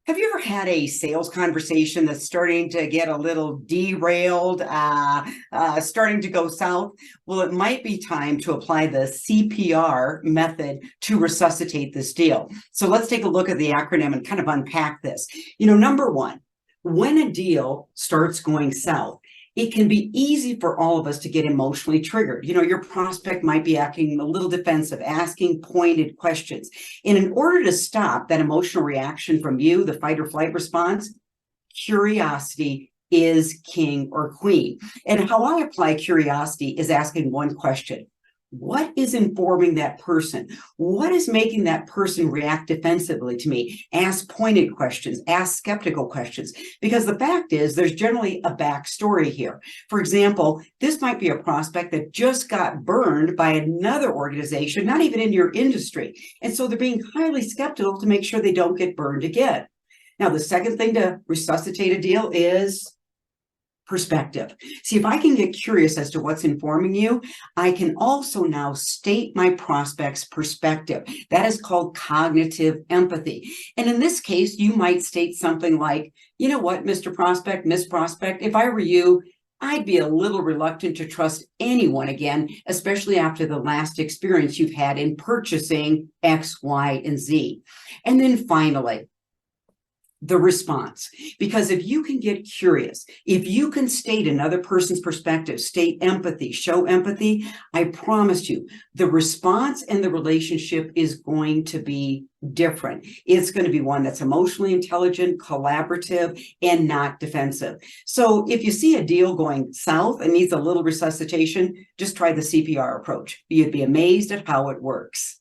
Have you ever had a sales conversation that's starting to get a little derailed, starting to go south? Well, it might be time to apply the CPR method to resuscitate this deal. So let's take a look at the acronym and kind of unpack this. Number one, when a deal starts going south, it can be easy for all of us to get emotionally triggered. Your prospect might be acting a little defensive, asking pointed questions. And in order to stop that emotional reaction from you, the fight or flight response, curiosity is king or queen. And how I apply curiosity is asking one question. What is informing that person? What is making that person react defensively to me? Ask pointed questions, ask skeptical questions, because the fact is there's generally a backstory here. For example, this might be a prospect that just got burned by another organization, not even in your industry. And so they're being highly skeptical to make sure they don't get burned again. Now, the second thing to resuscitate a deal is perspective. See, if I can get curious as to what's informing you, I can also now state my prospect's perspective. That is called cognitive empathy. And in this case, you might state something like, you know what, Mr. Prospect, Miss Prospect, if I were you, I'd be a little reluctant to trust anyone again, especially after the last experience you've had in purchasing X, Y, and Z. And then finally, the response. Because if you can get curious, if you can state another person's perspective, state empathy, show empathy, I promise you, the response and the relationship is going to be different. It's going to be one that's emotionally intelligent, collaborative, and not defensive. So if you see a deal going south and needs a little resuscitation, just try the CPR approach. You'd be amazed at how it works.